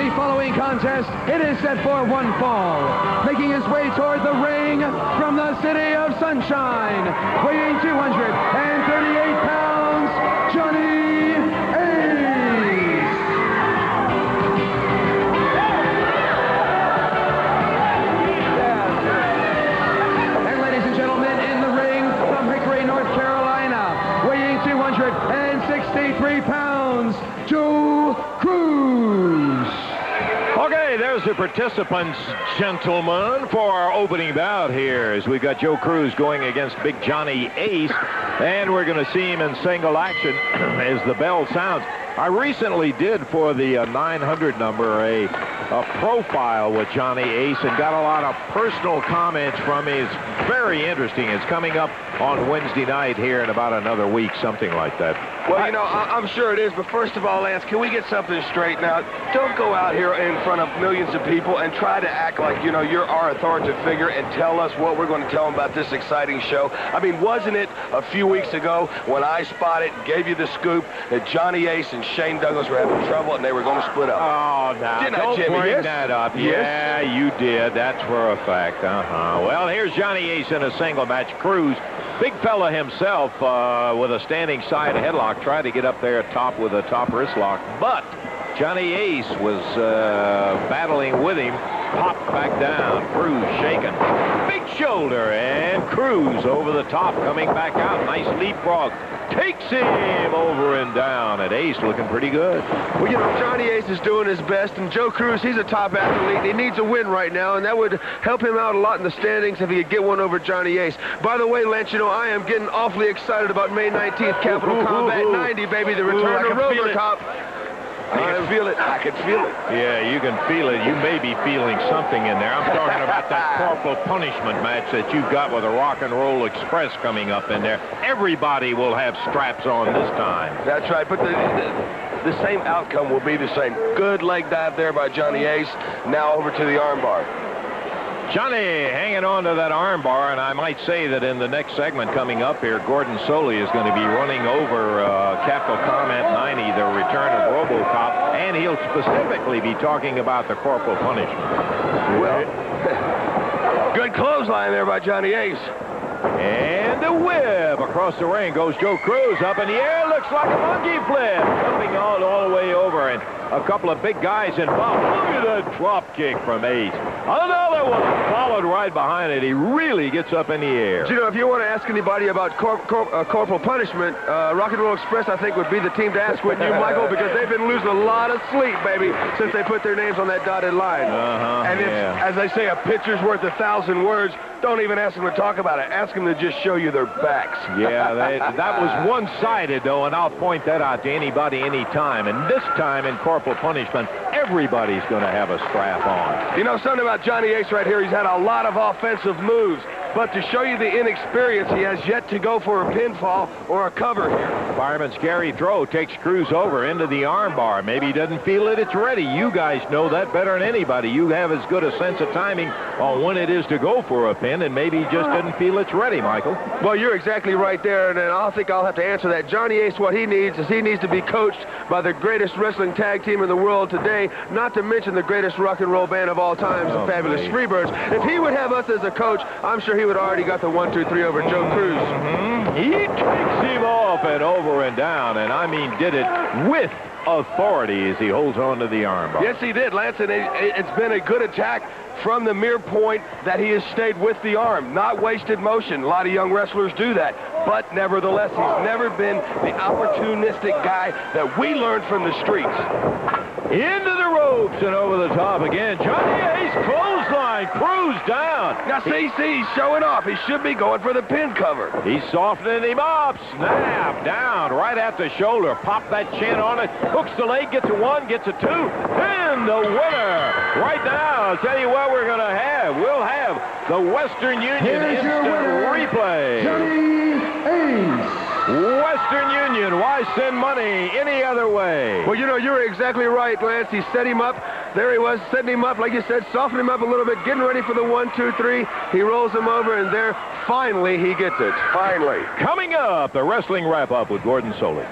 The following contest, it is set for one fall. Making his way toward the ring from the city of Sunshine, weighing 238 pounds, Johnny Ace. And ladies and gentlemen, in the ring from Hickory, North Carolina, weighing 263 pounds, Joe Cruz. Okay, there's the participants, gentlemen, for our opening bout here as we've got Joe Cruz going against Big Johnny Ace, and we're going to see him in single action as the bell sounds. I recently did for the 900 number a profile with Johnny Ace and got a lot of personal comments from him. It's very interesting. It's coming up on Wednesday night here in about another week, something like that. Well, you know, I'm sure it is, but first of all, Lance, can we get something straightened out? Don't go out here in front of millions of people and try to act like, you know, you're our authoritative figure and tell us what we're going to tell them about this exciting show. I mean, wasn't it a few weeks ago when I spotted, gave you the scoop, that Johnny Ace and Shane Douglas were having trouble and they were going to split up? Oh, no, don't bring that up. Yes. Yeah, you did. That's for a fact. Well, here's Johnny Ace in a single match. Cruz, big fella himself, with a standing side headlock, tried to get up there top with a top wrist lock, but Johnny Ace was battling with him, popped back down. Cruz shaking. Big shoulder, and Cruz over the top, coming back out. Nice leapfrog. Takes him over and down, and Ace looking pretty good. Well, you know, Johnny Ace is doing his best, and Joe Cruz, he's a top athlete. He needs a win right now, and that would help him out a lot in the standings if he could get one over Johnny Ace. By the way, Lance, you know, I am getting awfully excited about May 19th, Capital Combat 90, baby, the return of RoboCop. I can feel it. I can feel it. Yeah, you can feel it. You may be feeling something in there. I'm talking about that corporal punishment match that you've got with the Rock and Roll Express coming up in there. Everybody will have straps on this time. That's right, but the same outcome will be the same. Good leg dive there by Johnny Ace. Now over to the armbar. Johnny hanging on to that armbar, and I might say that in the next segment coming up here, Gordon Soley is going to be running over Capital Comment 90, the return of RoboCop, and he'll specifically be talking about the corporal punishment. Well, good clothesline there by Johnny Ace. And the whip across the ring goes Joe Cruz up in the air. Looks like a monkey flip. Jumping all the way over, and a couple of big guys involved. Look at that drop kick from Ace. Another one followed right behind it. He really gets up in the air. You know, if you want to ask anybody about corporal punishment, Rock and Roll Express, I think, would be the team to ask, wouldn't you, Michael? Because they've been losing a lot of sleep, baby, since they put their names on that dotted line. And it's, as they say, a picture's worth 1,000 words. Don't even ask them to talk about it. Ask them to just show you their backs. Yeah, that was one-sided, though, and I'll point that out to anybody anytime. And this time in corporal punishment, everybody's going to have a strap on. You know something about Johnny Ace right here? He's had a lot of offensive moves. But to show you the inexperience, he has yet to go for a pinfall or a cover here. Fireman's Gary Throw takes Cruz over into the armbar. Maybe he doesn't feel it. It's ready. You guys know that better than anybody. You have as good a sense of timing on when it is to go for a pin, and maybe he just doesn't feel it's ready, Michael. Well, you're exactly right there, and I think I'll have to answer that. Johnny Ace, what he needs is he needs to be coached by the greatest wrestling tag team in the world today, not to mention the greatest rock and roll band of all time, the Fabulous Freebirds. If he would have us as a coach, I'm sure he would already got the 1, 2, 3 over Joe Cruz. He takes him off and over and down, and I mean did it with authority as he holds on to the armbar. Yes, he did, Lance, and it's been a good attack from the mere point that he has stayed with the arm, not wasted motion. A lot of young wrestlers do that, but nevertheless, he's never been the opportunistic guy that we learned from the streets. Into the ropes and over the top again. Johnny Ace clothesline. Cruz down. Now, see, he's showing off. He should be going for the pin cover. He's softening him up. Snap down right at the shoulder. Pop that chin on it. Hooks the leg. Gets a 1. Gets a 2. Then the winner. Right now, I'll tell you what we're going to have. We'll have the Western Union instant replay. Johnny Ace. Western Union, why send money any other way? Well, you know, you're exactly right, Lance. He set him up. There he was, setting him up, like you said, softening him up a little bit, getting ready for the 1, 2, 3. He rolls him over, and there, finally, he gets it. Finally. Coming up, the wrestling wrap-up with Gordon Soley.